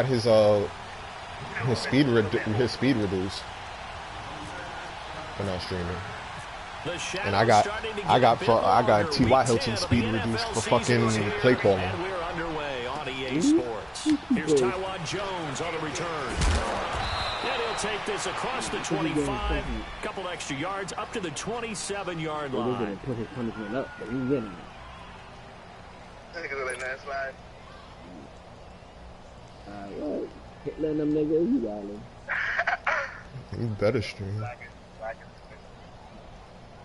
his speed reduced when I was streaming. And I got T.Y. Hilton speed reduced for fucking play calling. And we're underway on EA Sports. Here's Taiwan Jones on the return. And he'll take this across the 25, couple extra yards up to the 27-yard line. He's gonna put his punishment up, but he's winning. Well, letting them niggas, you got him. You better stream.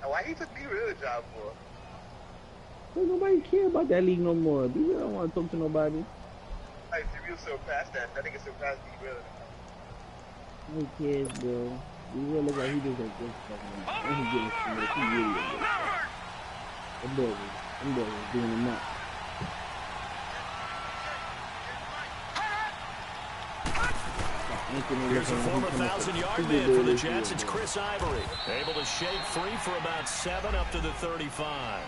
Why he took me rid of the job for? Cause nobody care about that league no more. People don't want to talk to nobody. Like, you surpassed that. I think it surpassed me really. Who cares, bro? You really look like he just like this fucking. And he getting smoked. He really like this. Them boys was doing him up. Here's a former 1,000-yard man for the Jets. It's Chris Ivory. Able to shake free for about 7 up to the 35.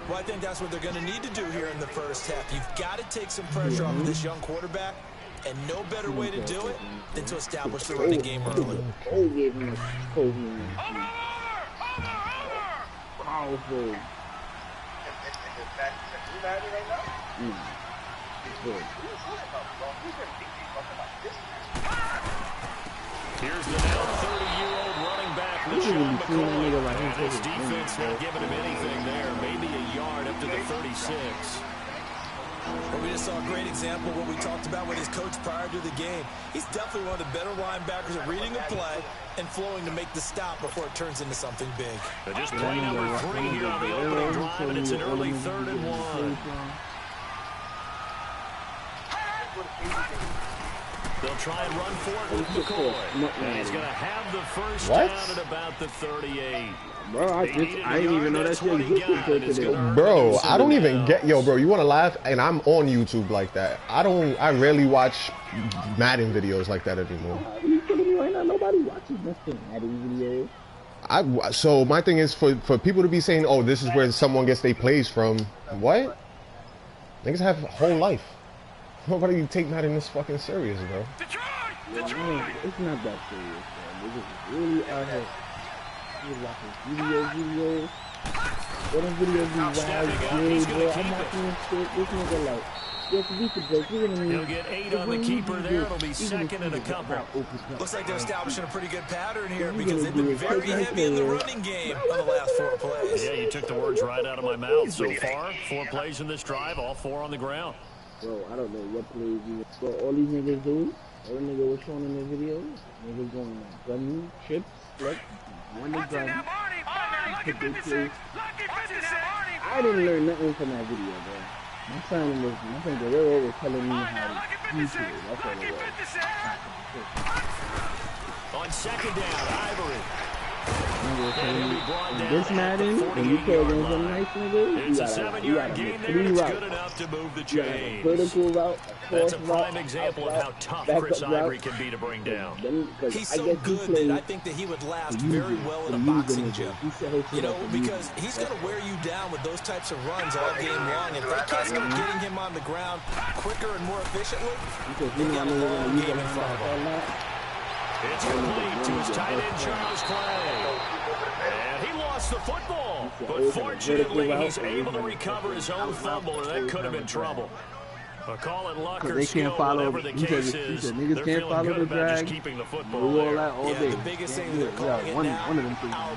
Well, I think that's what they're going to need to do here in the first half. You've got to take some pressure off of this young quarterback, and no better way to do it than to establish the running game early. Powerful. Here's the now 30-year-old running back, LeSean McCoy. His defense not giving him anything there. Maybe a yard up to the 36. Well, we just saw a great example of what we talked about with his coach prior to the game. He's definitely one of the better linebackers at reading a play and flowing to make the stop before it turns into something big. They're just play number 3 here on the opening drive, and it's an early 3rd and 1. They'll try and run for it with McCoy. And he's going to have the first down at about the 38. Bro, I didn't even know that shit existed. Bro, I don't even get, bro, you want to laugh? And I'm on YouTube like that. I rarely watch Madden videos like that anymore. You kidding me right now? Nobody watches nothing Madden videos. So my thing is for people to be saying, oh, this is where someone gets their plays from. What? Niggas have a whole life. Nobody take Madden this fucking serious, bro. It's not that serious, bro. They just really out here. You're watching videos. What are videos you watch, bro? I'm watching this shit. This nigga like, yes, we could break. He'll get 8 on the keeper there. It'll be second and a couple. Looks like they're establishing a pretty good pattern here because they've been very heavy in the running game on the last 4 plays. Yeah, you took the words right out of my mouth so far. 4 plays in this drive, all 4 on the ground. Bro, I don't know what plays you. So all these niggas do, every nigga was shown in the video, niggas going like gun, trips, like, when they gun, put their plays. I didn't learn nothing from that video, bro. My friend Guerrero was telling me how he did. That's all it was. On second down, Ivory. This Madden, when you play against them nice niggas, it's a 7-yard gain there, and it's good enough to move the chains. Vertical route, that's a prime example of how tough Chris Ivory can be to bring down. He's so good that I think that he would last very well in a boxing gym. You know, because he's going to wear you down with those types of runs all game long. If they can't start getting him on the ground quicker and more efficiently, they got a long game in front of him. It's complete to his tight end, Charles Clay. And he lost the football. But fortunately, he's able to recover his own fumble, or that could have been trouble. Call it luck or skill, whatever the case is. They're feeling good about just keeping the football there. Yeah, the biggest thing they're calling it now, our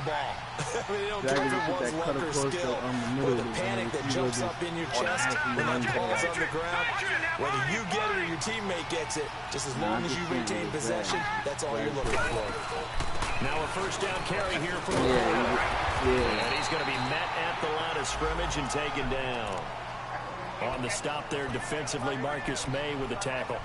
ball. I mean, they don't care if it was luck or skill, or the panic that jumps up in your chest when that ball's on the ground. Whether you get it or your teammate gets it, just as long as you retain possession, that's all you're looking for. Now a first down carry here from the and he's going to be met at the line of scrimmage and taken down. On the stop there defensively, Marcus May with the tackle.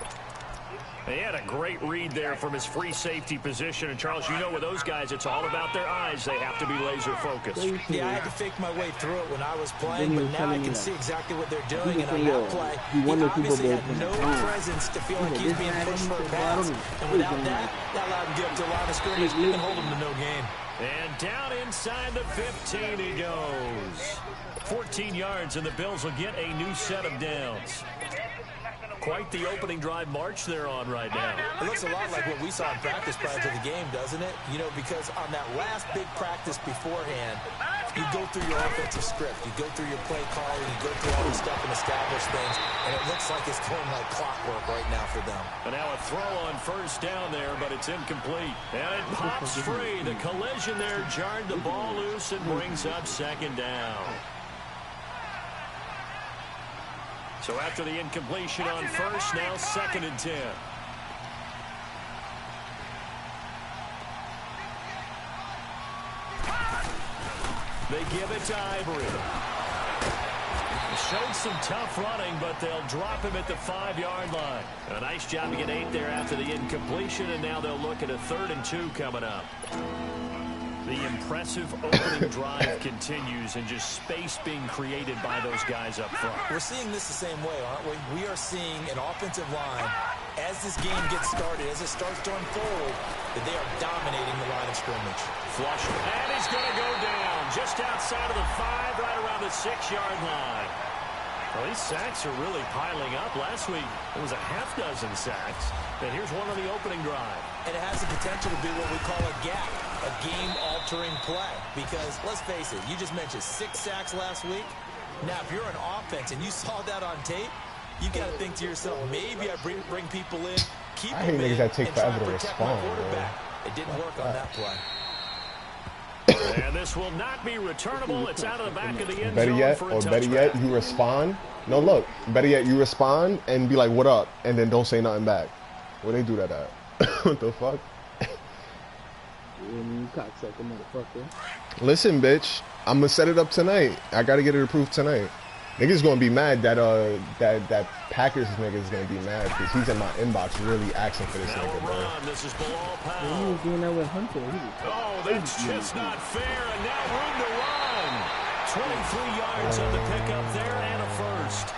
He had a great read there from his free safety position. And, Charles, you know with those guys, it's all about their eyes. They have to be laser-focused. Yeah, I had to fake my way through it when I was playing, but now I can see exactly what they're doing. And on that play, he obviously had no presence to feel like he's being pushed for a pass. And without that allowed him to get up to a line of scrimmage and hold him to no gain. And down inside the 15 he goes. 14 yards, and the Bills will get a new set of downs. quite the opening drive march they're on right now. It looks a lot like what we saw in practice prior to the game, doesn't it? You know, because on that last big practice beforehand, you go through your offensive script, you go through your play calling, you go through all this stuff and establish things, and it looks like it's going like clockwork right now for them. And now a throw on first down there, but it's incomplete. And it pops free. The collision there jarred the ball loose and brings up second down. So after the incompletion on first, now 2nd and 10. They give it to Ivory. Showed some tough running, but they'll drop him at the 5-yard line. A nice job to get 8 there after the incompletion, and now they'll look at a 3rd and 2 coming up. The impressive opening drive continues, and just space being created by those guys up front. We're seeing this the same way, aren't we? We are seeing an offensive line, as this game gets started, as it starts to unfold, that they are dominating the line of scrimmage. Flush, and he's going to go down just outside of the 5, right around the 6-yard line. Well, these sacks are really piling up. Last week, it was a half-dozen sacks. And here's one on the opening drive. And it has the potential to be what we call a gap, a game-altering play. Because, let's face it, you just mentioned 6 sacks last week. Now, if you're an offense and you saw that on tape, you got to think to yourself, maybe I bring people in, keep them in, that take and try forever to to protect my respond, quarterback. It didn't work on that play. And this will not be returnable. It's out of the back of the end Better zone yet, for a or touchback. better yet, you respond. No, look, better yet, you respond and be like, what up? And then don't say nothing back. Where they do that at? What the fuck? You cocksucker motherfucker. Listen, bitch, I'm gonna set it up tonight. I gotta get it approved tonight. Niggas gonna be mad that that Packers nigga is gonna be mad because he's in my inbox really asking for this Now nigga, a bro. run. This is Bilal He Powell. was doing that with Hunter. Oh, that's just not fair. And now room to run. 23 yards on the pickup there and a first.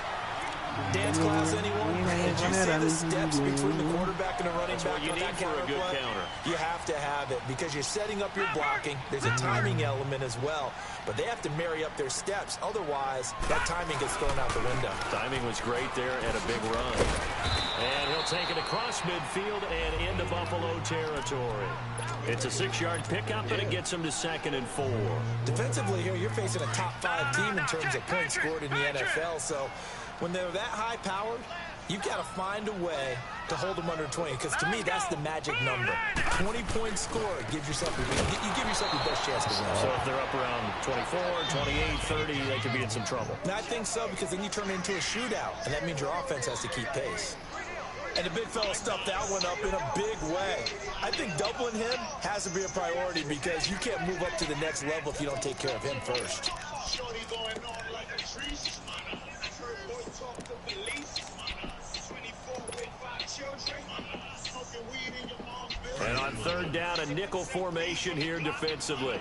Dance class, anyone? Did you see the steps between the quarterback and the running back you on need that for a good counter play? counter. You have to have it because you're setting up your blocking. There's a timing element as well, but they have to marry up their steps. Otherwise, that timing gets thrown out the window. Timing was great there and a big run. And he'll take it across midfield and into Buffalo territory. It's a 6-yard pickup, and it gets him to 2nd and 4. Defensively here, you're facing a top 5 team in terms of points scored in the NFL, so when they're that high-powered, you've got to find a way to hold them under 20, because to me, that's the magic number. 20-point score, you give yourself your best chance to win. So if they're up around 24, 28, 30, they could be in some trouble. And I think so, because then you turn it into a shootout, and that means your offense has to keep pace. And the big fella stuffed that one up in a big way. I think doubling him has to be a priority because you can't move up to the next level if you don't take care of him first. And on 3rd down, a nickel formation here defensively.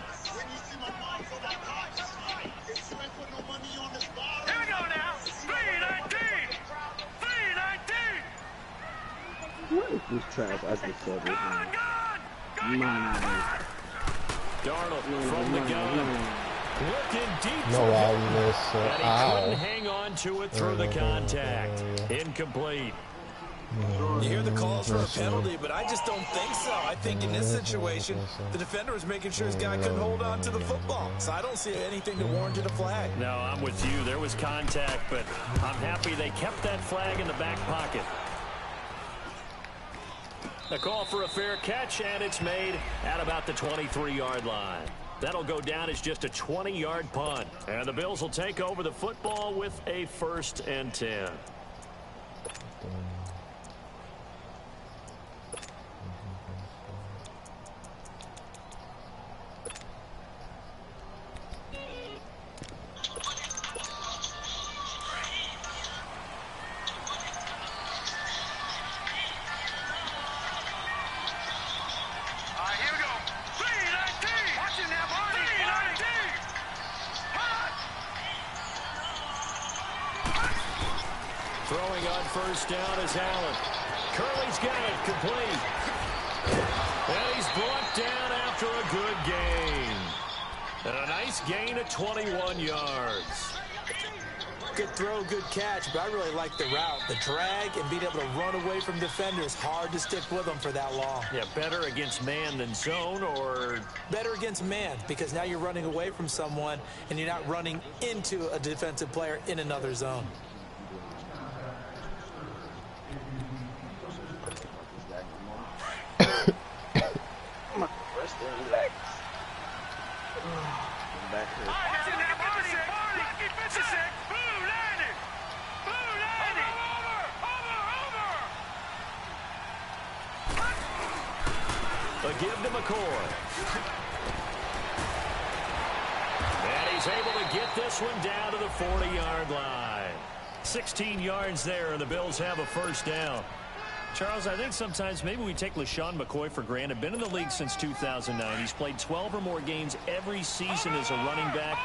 What is this trash? I just said it. Darnold from the gun. Looking deep. No, And he couldn't hang on to it through the contact. Incomplete. You hear the calls for a penalty, but I just don't think so. I think in this situation, the defender was making sure his guy couldn't hold on to the football. So I don't see anything to warrant a flag. No, I'm with you. There was contact, but I'm happy they kept that flag in the back pocket. A call for a fair catch, and it's made at about the 23-yard line. That'll go down as just a 20-yard punt. And the Bills will take over the football with a 1st and 10. Throwing on 1st down is Allen. Curley's got it complete. And he's brought down after a good gain. And a nice gain of 21 yards. Good throw, good catch, but I really like the route. The drag and being able to run away from defenders, hard to stick with them for that long. Yeah, better against man than zone, or? Better against man, because now you're running away from someone and you're not running into a defensive player in another zone. A give to McCoy. And he's able to get this one down to the 40-yard line. 16 yards there, and the Bills have a first down. Charles, I think sometimes maybe we take LaShawn McCoy for granted. Been in the league since 2009. He's played 12 or more games every season as a running back.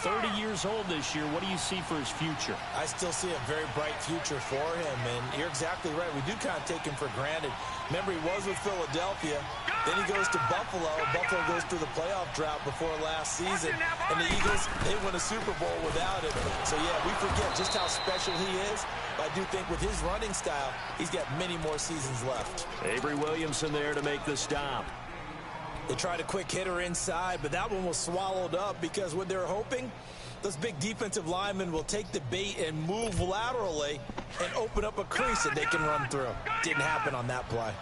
30 years old this year. What do you see for his future? I still see a very bright future for him, and you're exactly right. We do kind of take him for granted. Remember, he was with Philadelphia. Then he goes to Buffalo. Buffalo goes through the playoff drought before last season. And the Eagles, they win a Super Bowl without him. So, yeah, we forget just how special he is. But I do think with his running style, he's got many more seasons left. Avery Williamson there to make the stop. They tried a quick hitter inside, but that one was swallowed up because what they're hoping, those big defensive linemen will take the bait and move laterally and open up a crease that they can run through. Didn't happen on that play.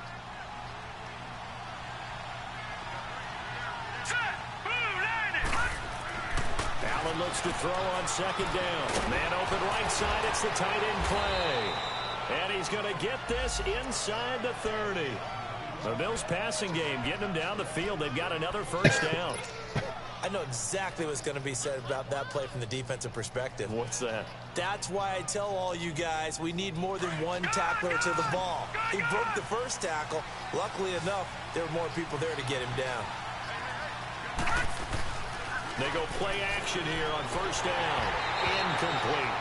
Allen looks to throw on second down. Man open right side. It's the tight end play. And he's going to get this inside the 30. The Bills passing game getting them down the field. They've got another first down. I know exactly what's going to be said about that play from the defensive perspective. What's that? That's why I tell all you guys we need more than one tackler to the ball. He broke the first tackle. Luckily enough, there were more people there to get him down. They go play action here on first down. Incomplete.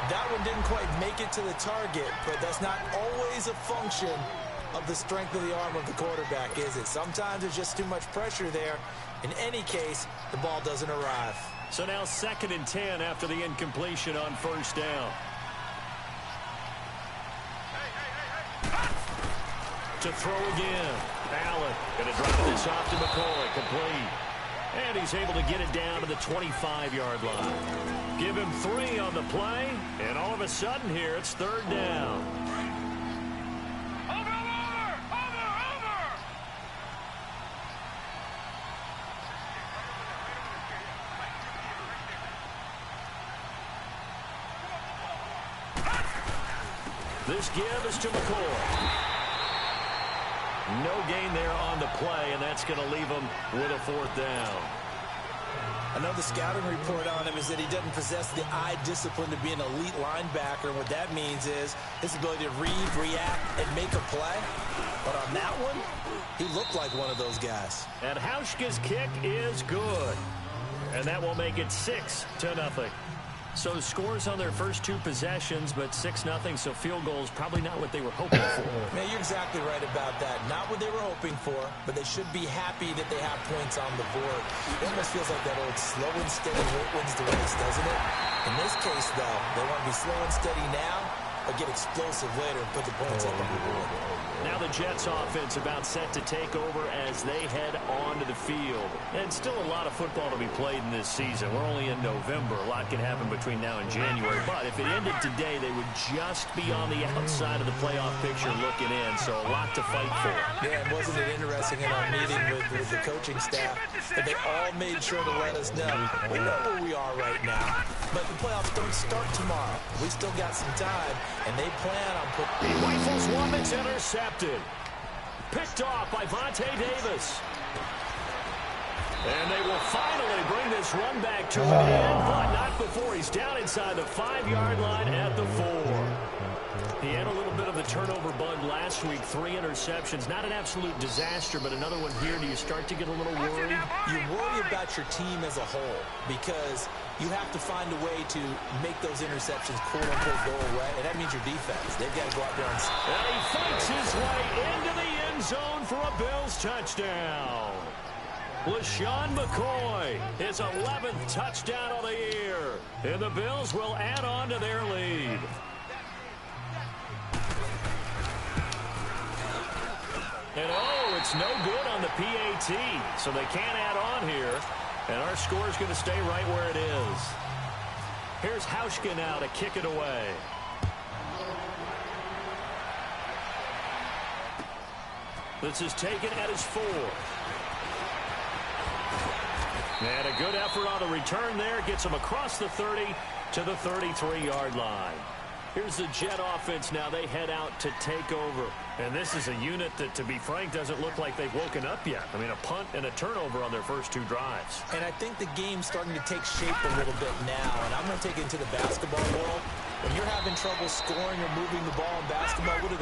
That one didn't quite make it to the target, but that's not always a function of the strength of the arm of the quarterback, is it? Sometimes there's just too much pressure there. In any case, the ball doesn't arrive. So now 2nd and 10 after the incompletion on first down. To throw again. Allen going to drop this off to McCoy. Complete. And he's able to get it down to the 25-yard line. Give him 3 on the play, and all of a sudden here it's 3rd down. This give is to McCoy. No gain there on the play, and that's going to leave him with a 4th down. I know the scouting report on him is that he doesn't possess the eye discipline to be an elite linebacker. What that means is his ability to read, react, and make a play. But on that one, he looked like one of those guys. And Hauschka's kick is good. And that will make it 6-0. So scores on their first 2 possessions, but 6-0, so field goals probably not what they were hoping for. Man, you're exactly right about that. Not what they were hoping for, but they should be happy that they have points on the board. It almost feels like that old slow and steady wins the race, doesn't it? In this case, though, they want to be slow and steady now, but get explosive later and put the points up on the board. Now the Jets offense about set to take over as they head onto the field. And still a lot of football to be played in this season. We're only in November. A lot can happen between now and January. But if it ended today, they would just be on the outside of the playoff picture looking in. So a lot to fight for. Yeah, and wasn't it interesting in our meeting with the coaching staff that they all made sure to let us know. We know where we are right now, but the playoffs don't start tomorrow. We still got some time, and they plan on putting... He rifles one that's intercepted. Picked off by Vontae Davis. And they will finally bring this run back to an end, but not before he's down inside the 5-yard line at the 4. He had a little bit of the turnover bug last week, 3 interceptions. Not an absolute disaster, but another one here. Do you start to get a little worried? You worry about your team as a whole because you have to find a way to make those interceptions quote-unquote go away, and that means your defense. They've got to go out there and he fights his way into the end zone for a Bills touchdown. LaShawn McCoy, his 11th touchdown of the year. And the Bills will add on to their lead. And oh, it's no good on the PAT, so they can't add on here. And our score is going to stay right where it is. Here's Hauschka now to kick it away. This is taken at his 4. And a good effort on the return there. Gets him across the 30 to the 33-yard line. Here's the Jet offense now. They head out to take over. And this is a unit that, to be frank, doesn't look like they've woken up yet. I mean, a punt and a turnover on their first 2 drives. And I think the game's starting to take shape a little bit now. And I'm going to take it into the basketball world. When you're having trouble scoring or moving the ball in basketball, what do?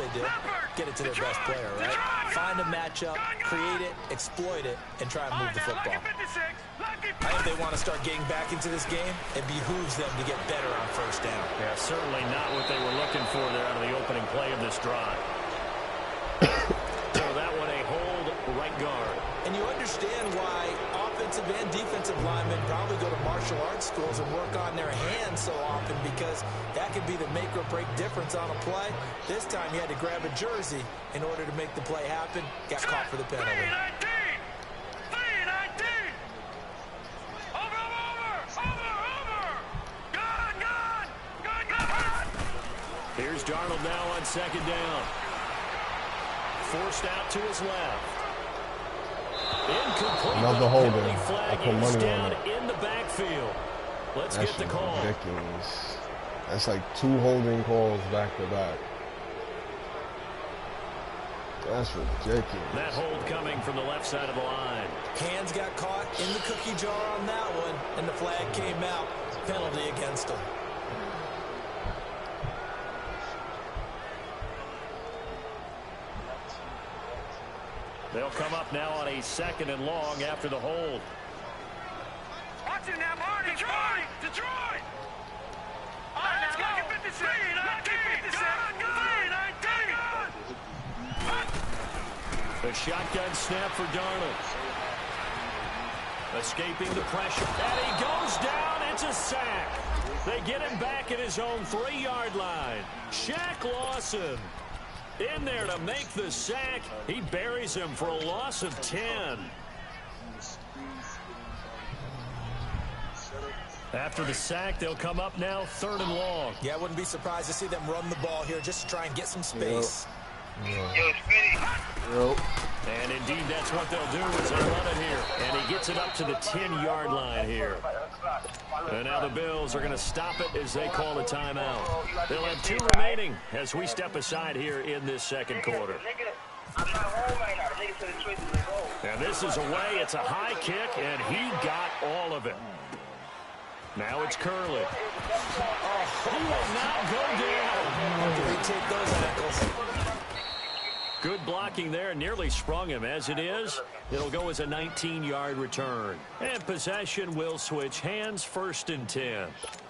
Get it to their best player, right? Find a matchup, create it, exploit it, and try and move the football. I think they want to start getting back into this game. It behooves them to get better on first down. Yeah, certainly not what they were looking for there out of the opening play of this drive. So that one a hold right guard. And you understand why offensive and defensive linemen probably go to martial arts schools and work on their hands so often, because that could be the make or break difference on a play. This time he had to grab a jersey in order to make the play happen. Got caught for the penalty. Here's Darnold now on second down. Forced out to his left. Incomplete. Another holder. I put money down on it. in the backfield. Let's get the call. Ridiculous. That's like 2 holding calls back to back. That's ridiculous. That hold coming from the left side of the line. Hands got caught in the cookie jar on that one, and the flag came out. Penalty against him. They'll come up now on a 2nd and long after the hold. Watch it now, Marty. Detroit! Let's go. 56. 19. The shotgun snap for Darnold. Escaping the pressure. And he goes down. It's a sack. They get him back at his own 3-yard line. Shaq Lawson in there to make the sack. He buries him for a loss of 10. After the sack, they'll come up now 3rd and long. Yeah, I wouldn't be surprised to see them run the ball here just to try and get some space. Yep. And indeed, that's what they'll do is they'll run it here. And he gets it up to the 10-yard line here. And now the Bills are going to stop it as they call a timeout. They'll have 2 remaining as we step aside here in this 2nd quarter. And this is away. It's a high kick, and he got all of it. Now it's Curley. He will not go down. How do they take those ankles? Good blocking there. Nearly sprung him. As it is, it'll go as a 19-yard return. And possession will switch hands. 1st and 10.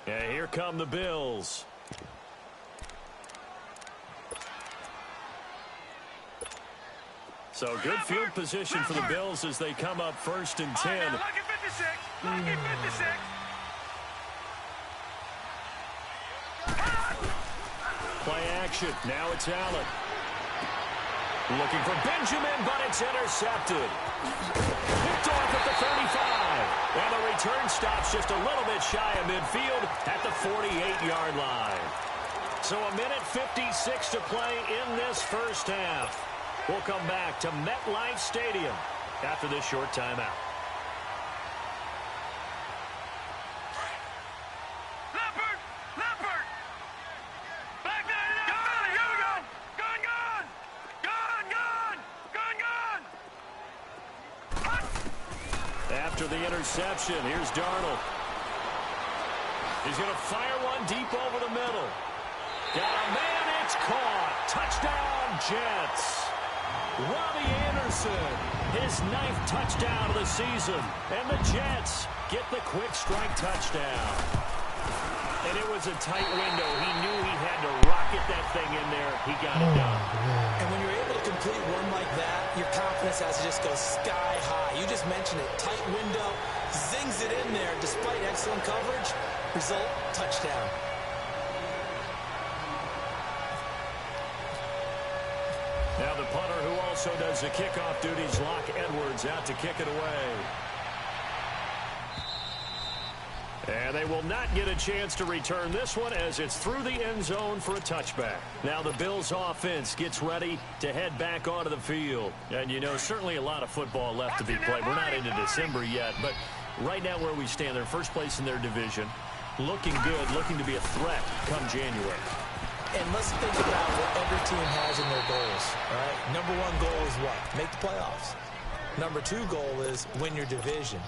And here come the Bills. So good field position for the Bills as they come up 1st and 10. Lucky 56. Lucky 56. Play action. Now it's Allen. Looking for Benjamin, but it's intercepted. Picked off at the 35. And the return stops just a little bit shy of midfield at the 48-yard line. So 1:56 to play in this first half. We'll come back to MetLife Stadium after this short timeout. After the interception, here's Darnold. He's going to fire one deep over the middle. Got a man, it's caught. Touchdown, Jets. Robbie Anderson, his 9th touchdown of the season. And the Jets get the quick strike touchdown. And it was a tight window. He knew he had to rocket that thing in there. He got it done. And when you're able to complete one like that, your confidence has to just go sky high. You just mentioned it. Tight window, zings it in there despite excellent coverage. Result, touchdown. Now the punter who also does the kickoff duties, Locke Edwards, out to kick it away. And they will not get a chance to return this one as it's through the end zone for a touchback. Now the Bills offense gets ready to head back onto the field. And, you know, certainly a lot of football left to be played. We're not into December yet, but right now where we stand, they're first place in their division. Looking good, looking to be a threat come January. And let's think about what every team has in their goals, all right? Number one goal is what? Make the playoffs. Number two goal is win your division.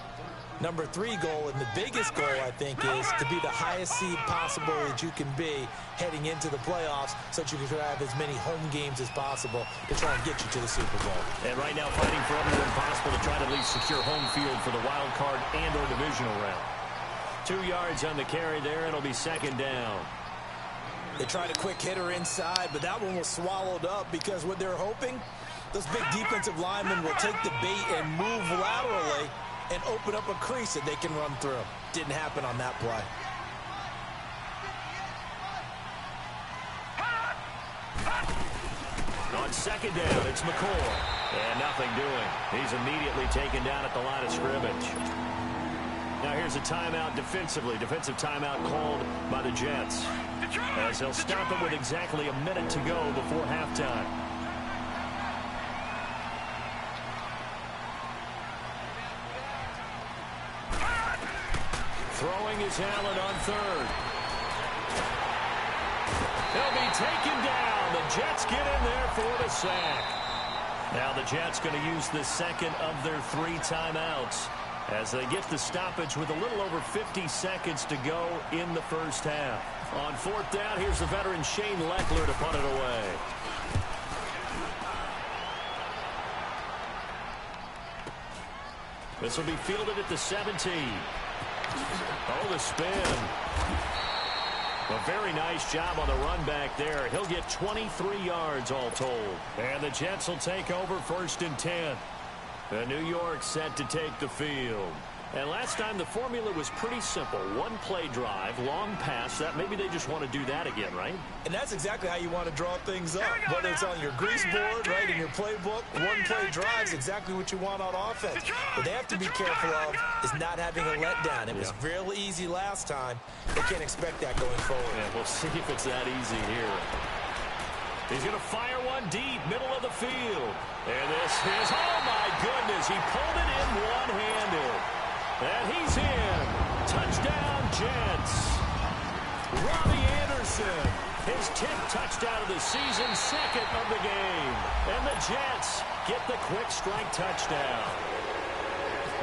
Number three goal, and the biggest goal, I think, is to be the highest seed possible that you can be heading into the playoffs so that you can have as many home games as possible to try and get you to the Super Bowl. And right now fighting for every win possible to try to at least secure home field for the wild card and or divisional round. 2 yards on the carry there. It'll be second down. They tried a quick hitter inside, but that one was swallowed up because what they're hoping, those big defensive linemen will take the bait and move laterally and open up a crease that they can run through. Didn't happen on that play. On second down, it's McCoy. And nothing doing. He's immediately taken down at the line of scrimmage. Now here's a timeout defensively. Defensive timeout called by the Jets. As they'll stop it with exactly a minute to go before halftime. Throwing is Allen on third. He'll be taken down. The Jets get in there for the sack. Now the Jets going to use the second of their 3 timeouts as they get the stoppage with a little over 50 seconds to go in the first half. On fourth down, here's the veteran Shane Leckler to punt it away. This will be fielded at the 17. Oh, the spin. A very nice job on the run back there. He'll get 23 yards all told. And the Jets will take over first and 10. The New York set to take the field. And last time the formula was pretty simple. 1 play drive, long pass. That maybe they just want to do that again, right? And that's exactly how you want to draw things up. Whether it's on your grease board, right, in your playbook, 1 play drive is exactly what you want on offense. What they have to be careful of is not having a letdown. It was real easy last time. They can't expect that going forward. Yeah, we'll see if it's that easy here. He's going to fire one deep, middle of the field. And this is, oh my goodness, he pulled it in one-handed. And he's in. Touchdown, Jets. Robbie Anderson, his 10th touchdown of the season, 2nd of the game. And the Jets get the quick strike touchdown.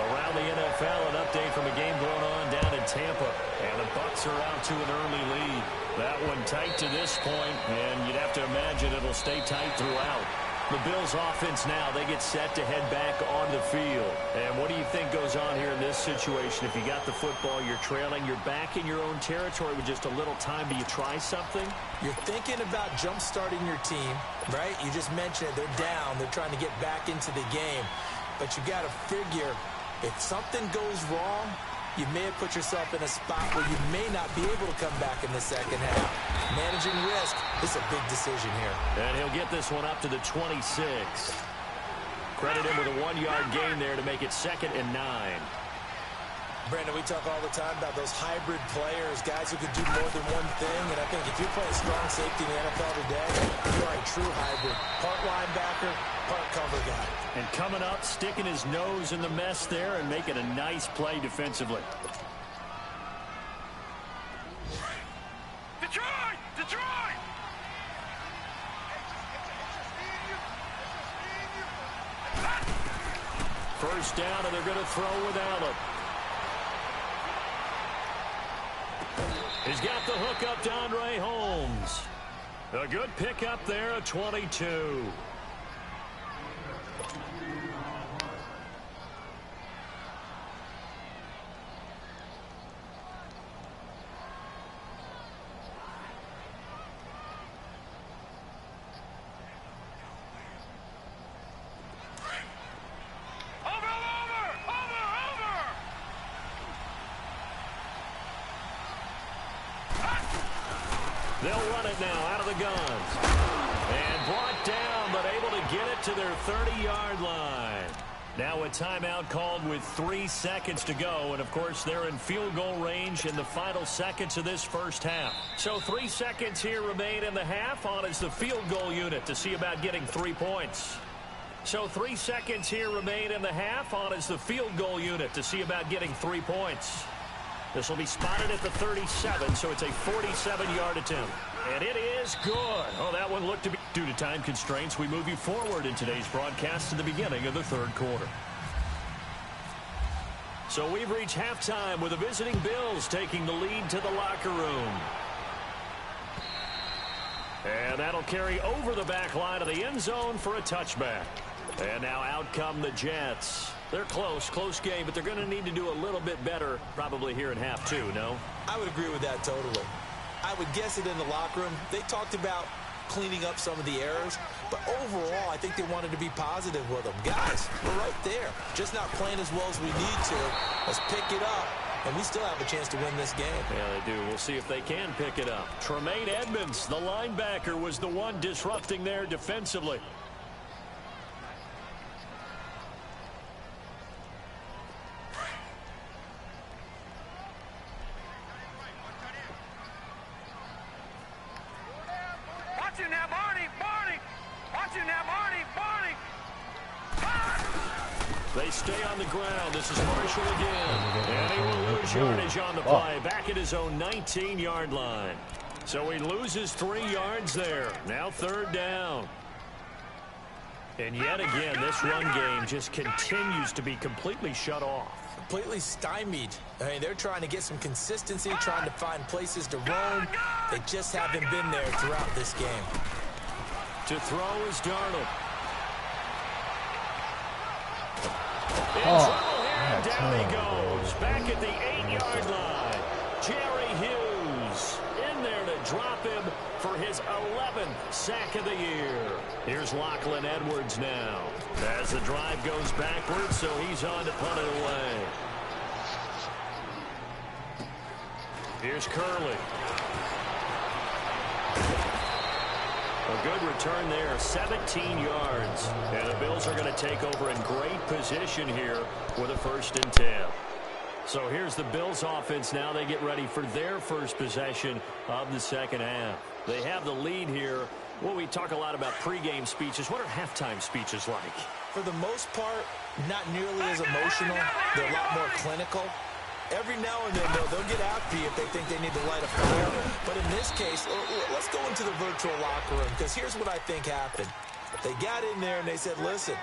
Around the NFL, an update from a game going on down in Tampa. And the Bucs are out to an early lead. That one tight to this point, and you'd have to imagine it'll stay tight throughout. The Bills offense now, they get set to head back on the field. And what do you think goes on here in this situation? If you got the football, you're trailing, you're back in your own territory with just a little time. Do you try something? You're thinking about jump-starting your team, right? You just mentioned it. They're down. They're trying to get back into the game. But you got to figure, if something goes wrong, you may have put yourself in a spot where you may not be able to come back in the second half. Managing risk is a big decision here. And he'll get this one up to the 26. Credit him with a 1-yard gain there to make it 2nd and 9. Brandon, we talk all the time about those hybrid players, guys who could do more than one thing. And I think if you're playing strong safety in the NFL today, you are a true hybrid. Part linebacker, part cover guy. And coming up, sticking his nose in the mess there and making a nice play defensively. Detroit! Detroit! First down, and they're going to throw with Allen. He's got the hook up to Andre Holmes. A good pickup there, a 22. They'll run it now out of the guns. And brought down, but able to get it to their 30-yard line. Now a timeout called with 3 seconds to go. And, of course, they're in field goal range in the final seconds of this first half. So 3 seconds here remain in the half. On is the field goal unit to see about getting 3 points. So 3 seconds here remain in the half. On is the field goal unit to see about getting 3 points. This will be spotted at the 37, so it's a 47-yard attempt. And it is good. Oh, that one looked to be. Due to time constraints, we move you forward in today's broadcast to the beginning of the third quarter. So we've reached halftime with the visiting Bills taking the lead to the locker room. And that'll carry over the back line of the end zone for a touchback. And now out come the Jets. They're close game, but they're going to need to do a little bit better probably here in half two, no? I would agree with that totally. I would guess it in the locker room. They talked about cleaning up some of the errors, but overall, I think they wanted to be positive with them. Guys, we're right there. Just not playing as well as we need to. Let's pick it up, and we still have a chance to win this game. Yeah, they do. We'll see if they can pick it up. Tremaine Edmonds, the linebacker, was the one disrupting there defensively. They stay on the ground. This is Marshall again. And he will lose yardage on the play. Back at his own 19-yard line. So he loses 3 yards there. Now third down. And yet again, this run game just continues to be completely shut off. Completely stymied. I mean, they're trying to get some consistency, trying to find places to roam. They just haven't been there throughout this game. To throw is Darnold. Down he goes. Back at the 8-yard line. Jerry Hughes in there to drop him for his 11th sack of the year. Here's Lachlan Edwards now. As the drive goes backwards, so he's on to punt it away. Here's Curley. A good return there, 17 yards. And the Bills are going to take over in great position here with a 1st and 10. So here's the Bills offense now. They get ready for their first possession of the second half. They have the lead here. Well, we talk a lot about pregame speeches. What are halftime speeches like? For the most part, not nearly as emotional. They're a lot more clinical. Every now and then, they'll get after you if they think they need to light a fire. But in this case, let's go into the virtual locker room, because here's what I think happened. They got in there and they said, listen,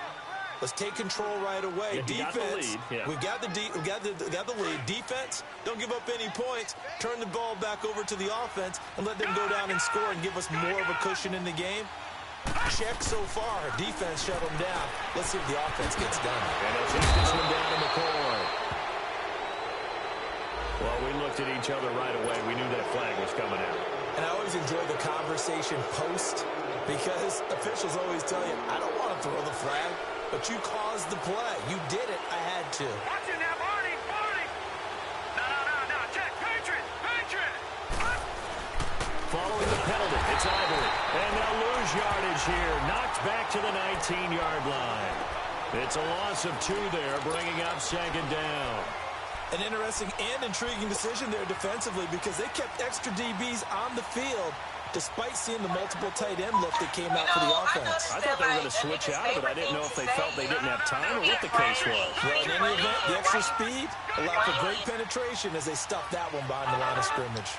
let's take control right away. Yeah, defense, we've got the lead. Defense, don't give up any points. Turn the ball back over to the offense and let them go down and score and give us more of a cushion in the game. Check so far. Defense shut them down. Let's see if the offense gets done. And they'll take this one down to McCoy. Well, we looked at each other right away. We knew that flag was coming out. And I always enjoy the conversation post, because officials always tell you, I don't want to throw the flag, but you caused the play. You did it. I had to. Watch it now, Barney. No. Check. Patriot. Following the penalty, it's Ivory. And they'll lose yardage here. Knocked back to the 19-yard line. It's a loss of 2 there, bringing up 2nd down. An interesting and intriguing decision there defensively, because they kept extra DBs on the field despite seeing the multiple tight end look that came out for the offense. I thought they were going to switch out of it. I didn't know if they felt they didn't have time or what the case was. Well, in any event, the extra speed allowed for great penetration as they stuffed that one behind the line of scrimmage.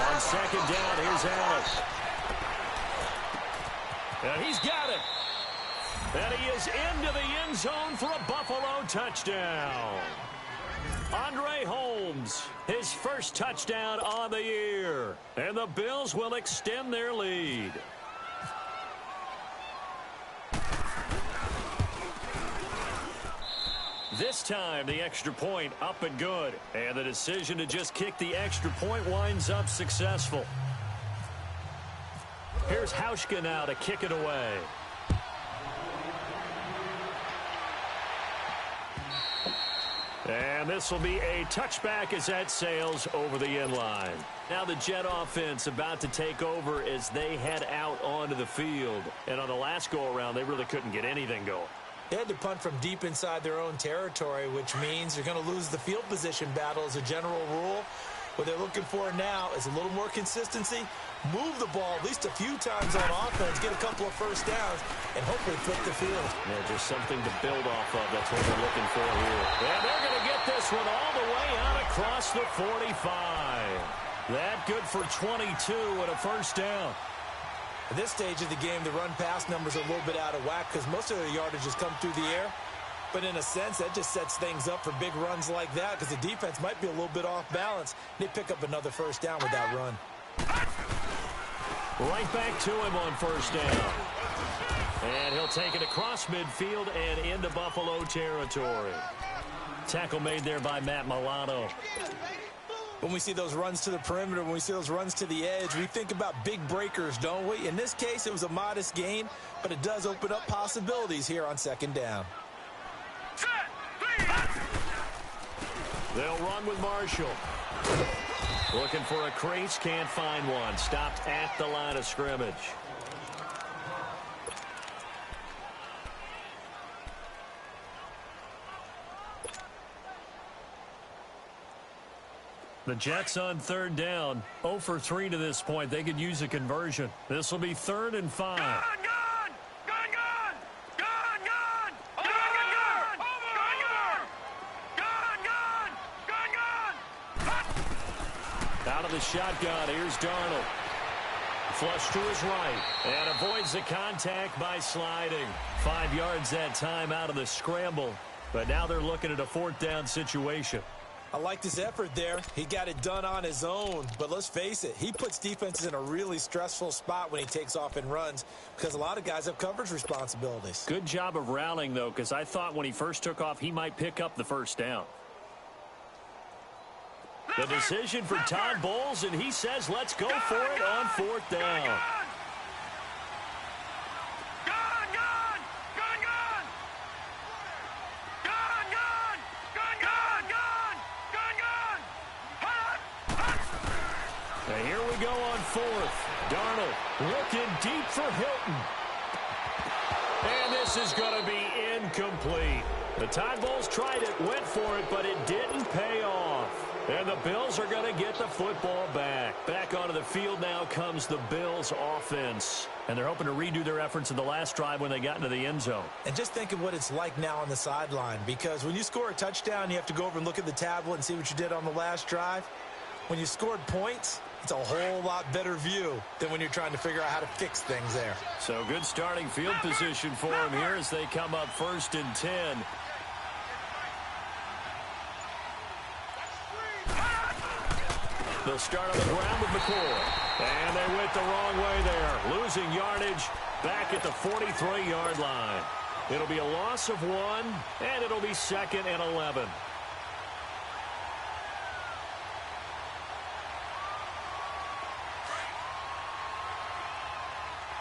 On 2nd down, here's Allen. And he's got it. And he is into the end zone for a Buffalo touchdown. Andre Holmes, his first touchdown on the year. And the Bills will extend their lead. This time, the extra point up and good. And the decision to just kick the extra point winds up successful. Here's Hauschka now to kick it away. And this will be a touchback as that sails over the end line. Now the Jet offense about to take over as they head out onto the field. And on the last go-around, they really couldn't get anything going. They had to punt from deep inside their own territory, which means you're going to lose the field position battle as a general rule. What they're looking for now is a little more consistency, move the ball at least a few times on offense, get a couple of first downs, and hopefully flip the field. Yeah, just something to build off of. That's what they're looking for here. And they're going to get this one all the way out across the 45. That good for 22 and a first down. At this stage of the game, the run-pass numbers are a little bit out of whack because most of their yardage has come through the air. But in a sense, that just sets things up for big runs like that because the defense might be a little bit off balance. They pick up another first down with that run. Right back to him on first down. And he'll take it across midfield and into Buffalo territory. Tackle made there by Matt Milano. When we see those runs to the perimeter, when we see those runs to the edge, we think about big breakers, don't we? In this case, it was a modest gain, but it does open up possibilities here on second down. They'll run with Marshall. Looking for a crease, can't find one. Stopped at the line of scrimmage. The Jets on third down, 0 for 3 to this point. They could use a conversion. This will be 3rd and 5. Out of the shotgun, here's Darnold. Flush to his right, and avoids the contact by sliding. 5 yards that time out of the scramble, but now they're looking at a 4th down situation. I liked his effort there. He got it done on his own. But let's face it, he puts defenses in a really stressful spot when he takes off and runs because a lot of guys have coverage responsibilities. Good job of rallying, though, because I thought when he first took off, he might pick up the first down. The decision for Todd Bowles, and he says let's go for it on 4th down. And here we go on 4th. Darnold looking deep for Hilton. And this is going to be incomplete. The Todd Bowles tried it, went for it, but it didn't pay off. And the Bills are going to get the football back. Back onto the field now comes the Bills offense. And they're hoping to redo their efforts in the last drive when they got into the end zone. And just think of what it's like now on the sideline. Because when you score a touchdown, you have to go over and look at the tablet and see what you did on the last drive. When you scored points, it's a whole lot better view than when you're trying to figure out how to fix things there. So good starting field position for them here as they come up 1st and 10. They'll start on the ground with McCoy. And they went the wrong way there. Losing yardage back at the 43-yard line. It'll be a loss of 1, and it'll be 2nd and 11.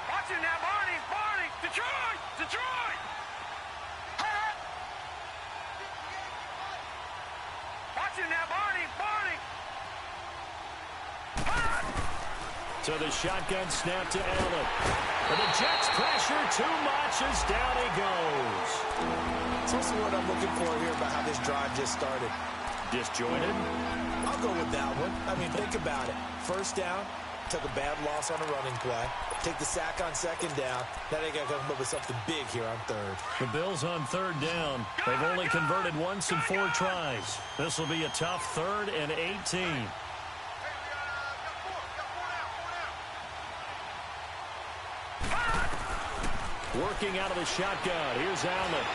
Watching now, Barney, Detroit! Watching now, Barney! So the shotgun snap to Allen. And the Jets pressure too much as down he goes. It's also what I'm looking for here about how this drive just started. Disjointed? I'll go with that one. I mean, think about it. First down, took a bad loss on a running play. Take the sack on 2nd down. Now they got to come up with something big here on 3rd. The Bills on 3rd down. They've only converted once in 4 tries. This will be a tough 3rd and 18. Working out of the shotgun. Here's Allen.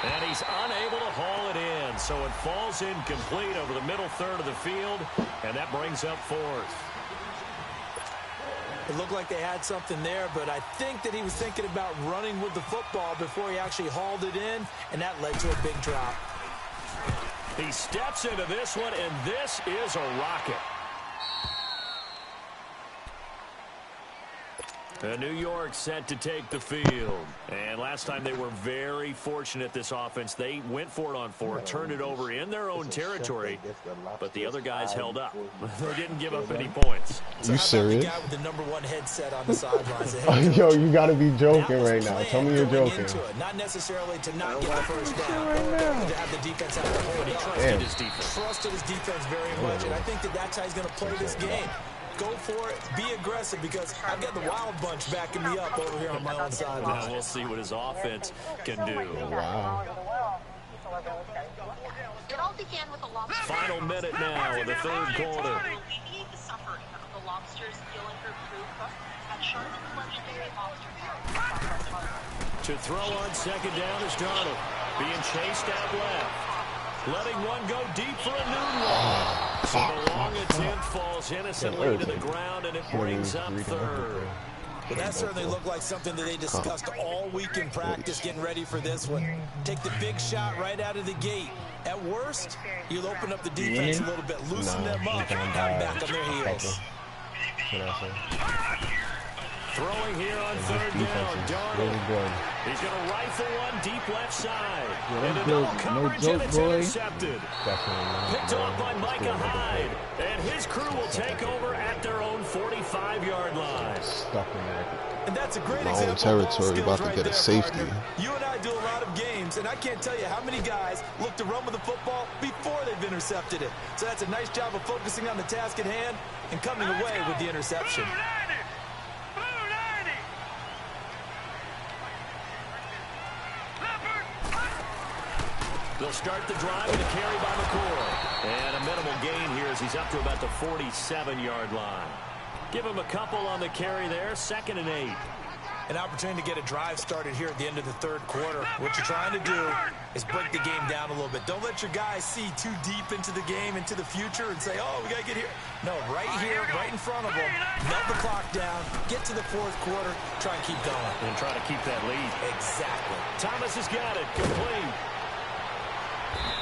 And he's unable to haul it in. So it falls incomplete over the middle 3rd of the field. And that brings up 4th. It looked like they had something there, but I think that he was thinking about running with the football before he actually hauled it in, and that led to a big drop. He steps into this one, and this is a rocket. New York set to take the field. And last time they were very fortunate, this offense. They went for it on 4, turned it over in their own territory, but the other guys held up. They didn't give up any points. You serious? The guy with the #1 headset on the sidelines. Yo, you gotta be joking right now. Tell me you're joking. Not necessarily to not get the first down, or to have the defense have the hold. He trusted his defense very much, and I think that's how he's going to play this game. Go for it, be aggressive, because I've got the Wild Bunch backing me up over here on my own side. Now we'll see what his offense can do. Wow. Final minute now of the third quarter. To throw on second down is Darnold. Being chased out left. Letting one go deep for a new one. So the long attempt falls innocently to the ground, and it brings up third. But that certainly looked like something that they discussed all week in practice getting ready for this one. Take the big shot right out of the gate. At worst, you'll open up the defense a little bit, loosen them up, and come back on their heels. Throwing here on third down, Darnold. He's going to rifle one deep left side. And a double coverage, and it's intercepted. Picked off by Micah Hyde. And his crew will take over at their own 45-yard line. And that's a great example. My own territory, about to get a safety. You and I do a lot of games, and I can't tell you how many guys look to run with the football before they've intercepted it. So that's a nice job of focusing on the task at hand and coming away with the interception. They'll start the drive with a carry by McCoy. And a minimal gain here as he's up to about the 47-yard line. Give him a couple on the carry there, 2nd and 8. An opportunity to get a drive started here at the end of the third quarter. What you're trying to do is break the game down a little bit. Don't let your guys see too deep into the game, into the future, and say, oh, we got to get here. No, right here, right in front of them. Melt the clock down, get to the fourth quarter, try and keep going. And try to keep that lead. Exactly. Thomas has got it, complete.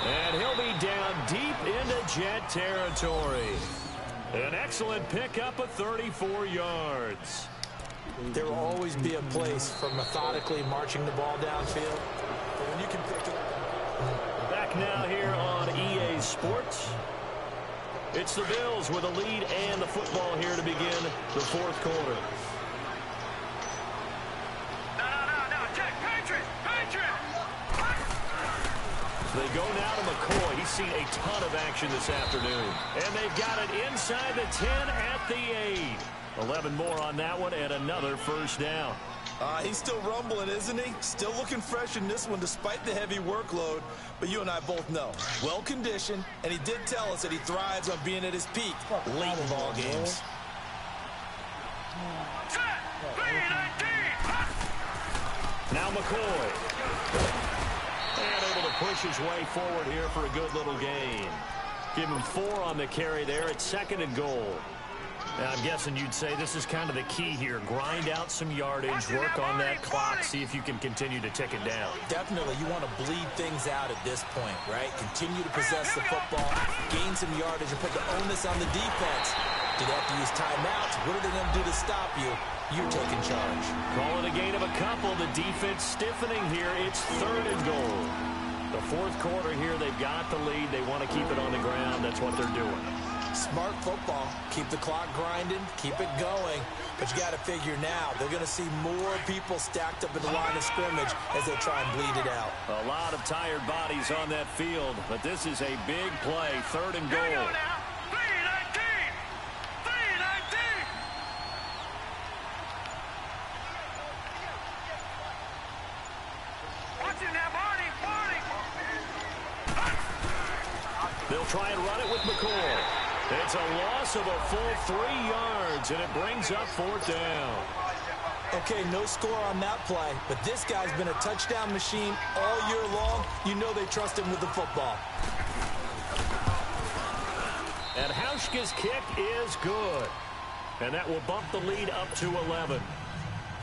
And he'll be down deep into Jet territory. An excellent pickup of 34 yards. There will always be a place for methodically marching the ball downfield. But when you can pick it. Back now here on EA Sports. It's the Bills with a lead and the football here to begin the fourth quarter. They go now to McCoy. He's seen a ton of action this afternoon. And they've got it inside the 10 at the 8. 11 more on that one and another first down. He's still rumbling, isn't he? Still looking fresh in this one despite the heavy workload. But you and I both know, well-conditioned, and he did tell us that he thrives on being at his peak late in ball games. Now McCoy. And able to push his way forward here for a good little gain. Give him 4 on the carry there at 2nd and goal. Now, I'm guessing you'd say this is kind of the key here. Grind out some yardage, work on that clock, see if you can continue to tick it down. Definitely. You want to bleed things out at this point, right? Continue to possess the football, gain some yardage, and put the onus on the defense. Do they have to use timeouts? What are they going to do to stop you? You're taking charge. Calling a gain of a couple. The defense stiffening here. It's 3rd and goal. The fourth quarter here, they've got the lead. They want to keep it on the ground. That's what they're doing. Smart football. Keep the clock grinding. Keep it going. But you got to figure now, they're going to see more people stacked up in the line of scrimmage as they try and bleed it out. A lot of tired bodies on that field, but this is a big play. 3rd and goal. They'll try and run it with McCoy. It's a loss of a full 3 yards, and it brings up 4th down. Okay, no score on that play, but this guy's been a touchdown machine all year long. You know they trust him with the football. And Hauschka's kick is good. And that will bump the lead up to 11.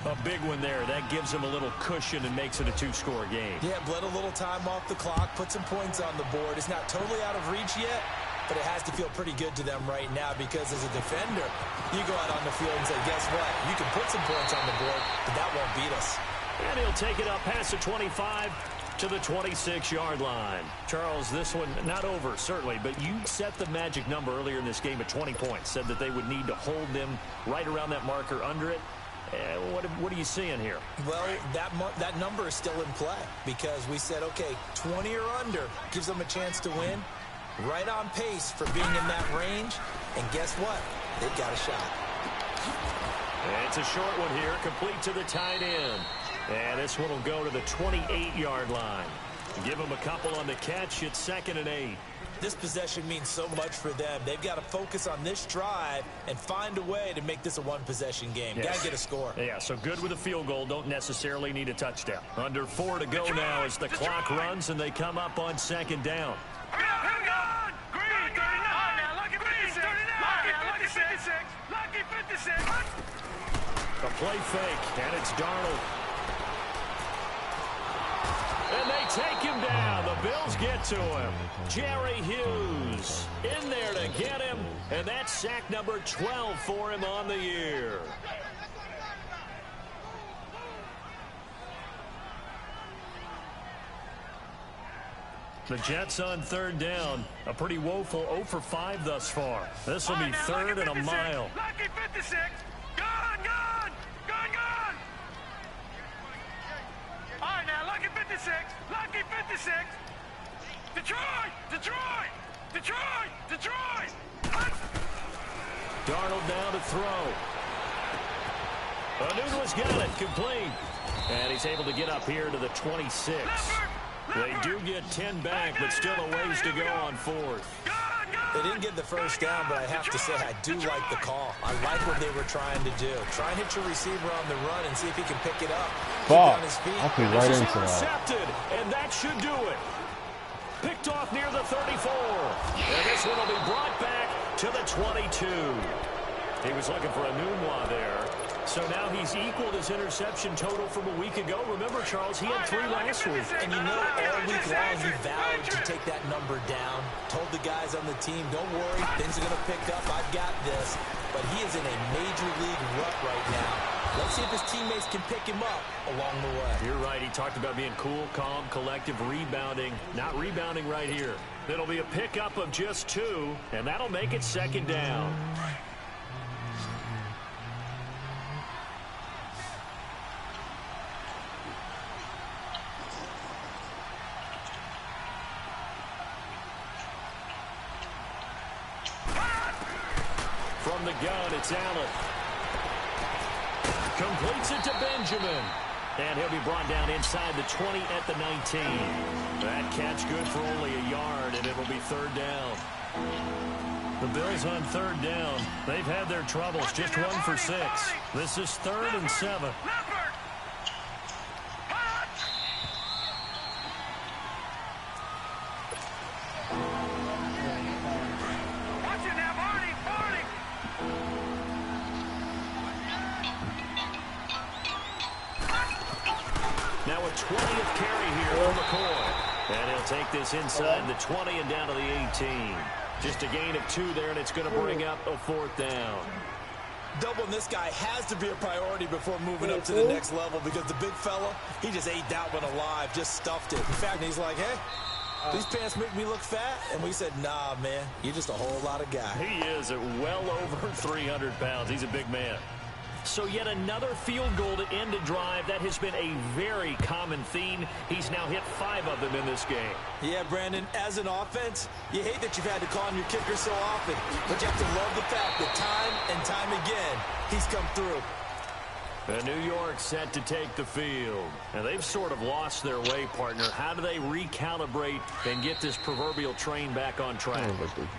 A big one there. That gives him a little cushion and makes it a 2-score game. Yeah, bled a little time off the clock, put some points on the board. It's not totally out of reach yet, but it has to feel pretty good to them right now because as a defender, you go out on the field and say, guess what? You can put some points on the board, but that won't beat us. And he'll take it up past the 25 to the 26-yard line. Charles, this one not over, certainly, but you set the magic number earlier in this game at 20 points, said that they would need to hold them right around that marker under it. What are you seeing here? Well, that number is still in play because we said, okay, 20 or under gives them a chance to win. Right on pace for being in that range. And guess what? They've got a shot. It's a short one here, complete to the tight end. And this one will go to the 28-yard line. Give them a couple on the catch. It's 2nd and 8. This possession means so much for them. They've got to focus on this drive and find a way to make this a one-possession game. Yes. Got to get a score. Yeah, so good with a field goal. Don't necessarily need a touchdown. Under 4 to go now as the clock runs and they come up on 2nd down. Green, 39. Now, Lucky 56. Lucky 56. Lucky 56. A play fake, and it's Darnold. And they take him down. The Bills get to him. Jerry Hughes in there to get him. And that's sack number 12 for him on the year. The Jets on 3rd down. A pretty woeful 0 for 5 thus far. This will be 3rd and a mile. Lucky 56. Gone. All right, now, Lucky 56. Lucky 56. Detroit. Darnold now to throw. Anunua's got it, complete. And he's able to get up here to the 26. They do get 10 back, but still a ways to go on 4th. They didn't get the first down, but I have to say I do like the call. I like what they were trying to do. Try and hit your receiver on the run and see if he can pick it up. Fuck. On his feet. I flew right into that. Intercepted, and that should do it. Picked off near the 34. And this one will be brought back to the 22. He was looking for Enunwa there. So now he's equaled his interception total from a week ago. Remember, Charles, he had 3 last week. And you know, all week long he vowed to take that number down. Told the guys on the team, don't worry, things are going to pick up. I've got this. But he is in a major league rut right now. Let's see if his teammates can pick him up along the way. You're right. He talked about being cool, calm, collective, rebounding. Not rebounding right here. It'll be a pickup of just 2, and that'll make it 2nd down. From the gun, it's Allen. Completes it to Benjamin. And he'll be brought down inside the 20 at the 19. That catch good for only a yard, and it'll be 3rd down. The Bills on 3rd down. They've had their troubles, just 1 for 6. This is 3rd and 7. Now a 20th carry here for McCoy. And he'll take this inside the 20 and down to the 18. Just a gain of 2 there, and it's going to bring up a 4th down. Doubling this guy has to be a priority before moving up to the next level because the big fella, he just ate that one alive, just stuffed it. In fact, he's like, hey, these pants make me look fat. And we said, nah, man, you're just a whole lot of guy. He is at well over 300 pounds. He's a big man. So yet another field goal to end a drive. That has been a very common theme. He's now hit 5 of them in this game. Yeah, Brandon, as an offense, you hate that you've had to call on your kicker so often. But you have to love the fact that time and time again, he's come through. And New York set to take the field. And they've sort of lost their way, partner. How do they recalibrate and get this proverbial train back on track?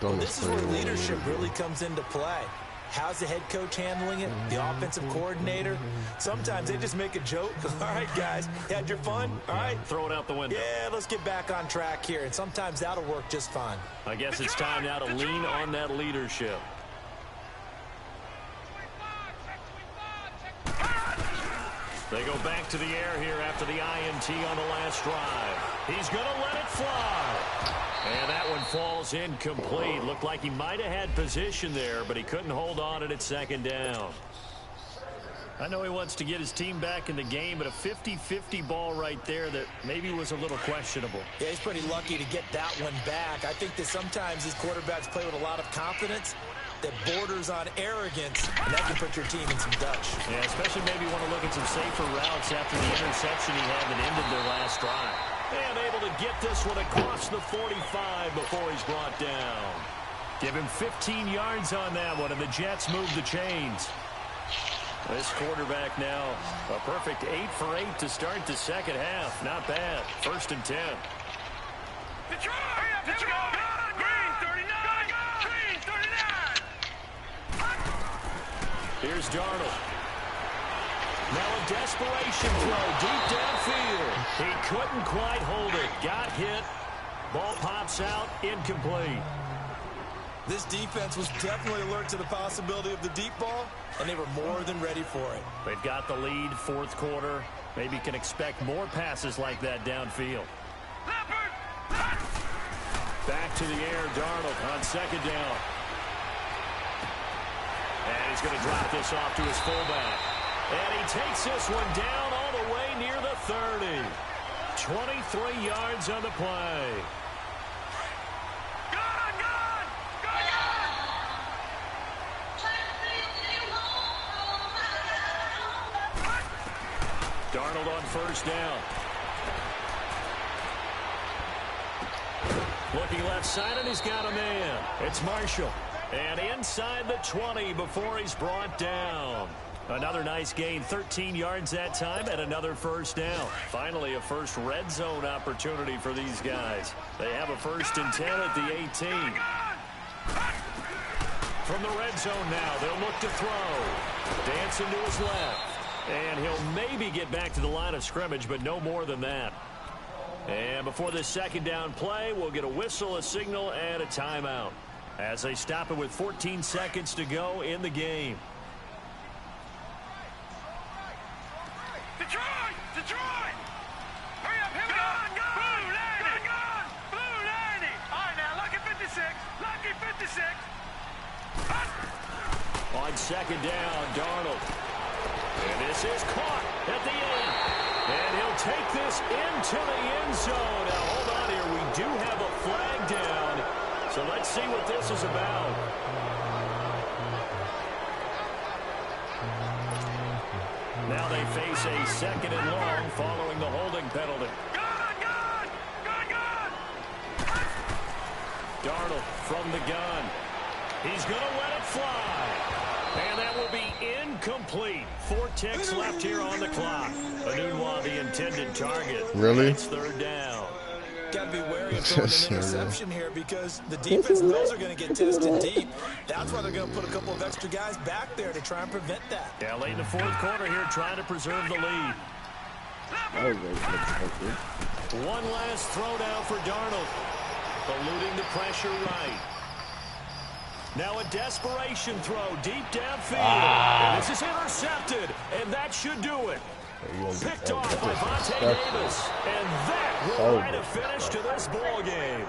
Well, this is where leadership really comes into play. How's the head coach handling it? The offensive coordinator? Sometimes they just make a joke. All right, guys, you had your fun? All right. Throw it out the window. Yeah, let's get back on track here. And sometimes that'll work just fine. I guess it's time now to lean on that leadership. They go back to the air here after the INT on the last drive. He's going to let it fly. And that one falls incomplete. Looked like he might have had position there, but he couldn't hold on at second down. I know he wants to get his team back in the game, but a 50-50 ball right there that maybe was a little questionable. Yeah, he's pretty lucky to get that one back. I think that sometimes these quarterbacks play with a lot of confidence that borders on arrogance, and that can put your team in some Dutch. Yeah, especially maybe want to look at some safer routes after the interception he had that ended their last drive. And able to get this one across the 45 before he's brought down. Give him 15 yards on that one, and the Jets move the chains. This quarterback now, a perfect 8 for 8 to start the second half. Not bad. 1st and 10. Detroit! Detroit! Green 39! Green 39! Here's Darnold. Now a desperation throw deep downfield. He couldn't quite hold it. Got hit. Ball pops out. Incomplete. This defense was definitely alert to the possibility of the deep ball, and they were more than ready for it. They've got the lead, 4th quarter. Maybe can expect more passes like that downfield. Back to the air, Darnold on 2nd down. And he's going to drop this off to his fullback. And he takes this one down all the way near the 30. 23 yards on the play. Darnold on 1st down. Looking left side, and he's got a man. It's Marshall. And inside the 20 before he's brought down. Another nice gain, 13 yards that time, and another 1st down. Finally, a first red zone opportunity for these guys. They have a 1st and 10 at the 18. From the red zone now, they'll look to throw. Dancing to his left. And he'll maybe get back to the line of scrimmage, but no more than that. And before this 2nd down play, we'll get a whistle, a signal, and a timeout as they stop it with 14 seconds to go in the game. Detroit! Detroit! Hurry up, here we go! Blue 90! Blue 90! All right, now, lucky 56! Lucky 56! On 2nd down, Darnold. And this is caught at the end. And he'll take this into the end zone. Now, hold on here. We do have a flag down. So let's see what this is about. Now they face a 2nd and long following the holding penalty. Darnold from the gun. He's going to let it fly. And that will be incomplete. 4 ticks left here on the clock. Anunwa, the intended target. Really? It's 3rd down. Got to be wary of throwing an interception here because the defense knows they're going to get tested deep. That's why they're going to put a couple of extra guys back there to try and prevent that. Yeah, late in the 4th quarter here, trying to preserve the lead. One last throw down for Darnold. Eluding the pressure right. Now a desperation throw deep downfield. And this is intercepted, and that should do it. Picked off by Vontae Davis. And that will write a finish to this ball game.